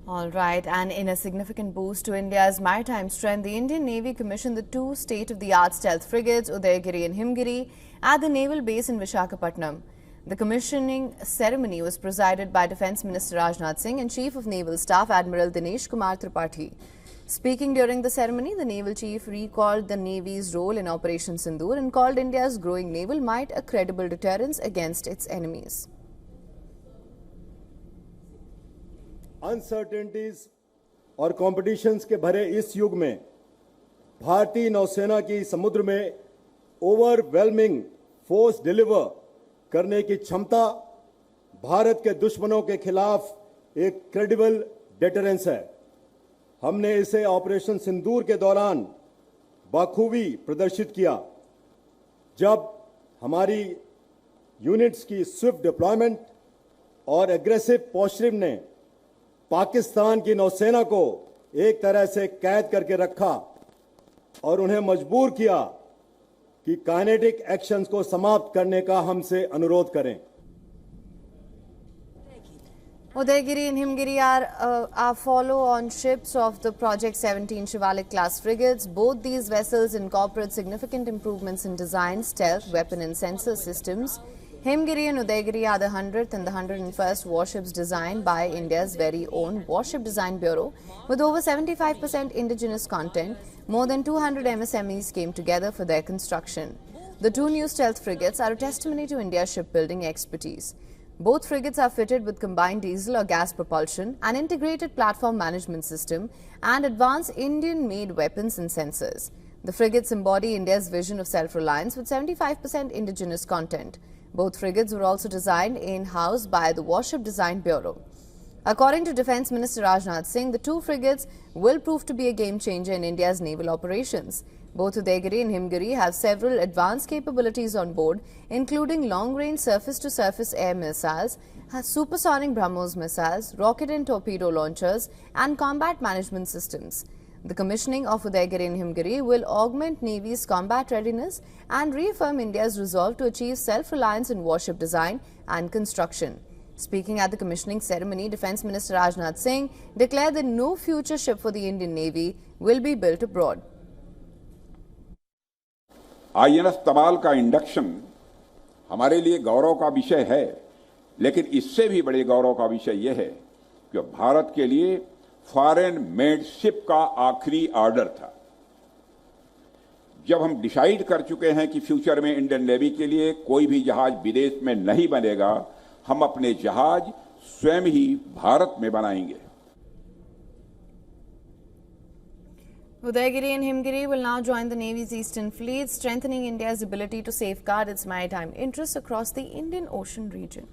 All right, and in a significant boost to India's maritime strength, the Indian Navy commissioned the two state-of-the-art stealth frigates, Udaygiri and Himgiri, at the naval base in Visakhapatnam. The commissioning ceremony was presided by Defence Minister Rajnath Singh and Chief of Naval Staff Admiral Dinesh Kumar Tripathi. Speaking during the ceremony, the naval chief recalled the Navy's role in Operation Sindoor and called India's growing naval might a credible deterrence against its enemies. Uncertainties और competitions के भरे इस युग में भारतीय नौसेना की समुद्र में ओवरवेलमिंग फोर्स डिलीवर करने की क्षमता भारत के दुश्मनों के खिलाफ एक क्रेडिबल डेटरेंस है। हमने इसे ऑपरेशन सिंदूर के दौरान बखूबी प्रदर्शित किया, जब हमारी यूनिट्स की स्विफ्ट डिप्लॉयमेंट और एग्रेसिव पोस्चरिंग ने पाकिस्तान की नौसेना को एक तरह से कैद करके रखा और उन्हें मजबूर किया कि काइनेटिक एक्शंस को समाप्त करने का हमसे अनुरोध करें। Udaygiri and Himgiri are follow-on ships of the Project 17 Shivalik class frigates. Both these vessels incorporate significant improvements in design, stealth, weapon and sensor systems. Himgiri and Udaygiri are the 100th and the 101st warships designed by India's very own Warship Design Bureau. With over 75% indigenous content, more than 200 MSMEs came together for their construction. The two new stealth frigates are a testimony to India's shipbuilding expertise. Both frigates are fitted with combined diesel or gas propulsion, an integrated platform management system, and advanced Indian-made weapons and sensors. The frigates embody India's vision of self-reliance with 75% indigenous content. Both frigates were also designed in-house by the Warship Design Bureau. According to Defence Minister Rajnath Singh, the two frigates will prove to be a game-changer in India's naval operations. Both Udaygiri and Himgiri have several advanced capabilities on board, including long-range surface-to-surface air missiles, supersonic BrahMos missiles, rocket and torpedo launchers, and combat management systems. The commissioning of Udaygiri and Himgiri will augment Navy's combat readiness and reaffirm India's resolve to achieve self-reliance in warship design and construction. Speaking at the commissioning ceremony, Defence Minister Rajnath Singh declared that no future ship for the Indian Navy will be built abroad. INS तमाल का induction हमारे लिए गौरव का विषय है, लेकिन इससे भी बड़े गौरव का विषय यह है कि भारत के लिए फॉरेन मेड शिप का आखिरी ऑर्डर था। जब हम डिसाइड कर चुके हैं कि फ्यूचर में इंडियन नेवी के लिए कोई भी जहाज विदेश में नहीं बनेगा, हम अपने जहाज स्वयं ही भारत में बनाएंगे। Udaygiri and Himgiri will now join the Navy's Eastern Fleet, strengthening India's ability to safeguard its maritime interests across the Indian Ocean region.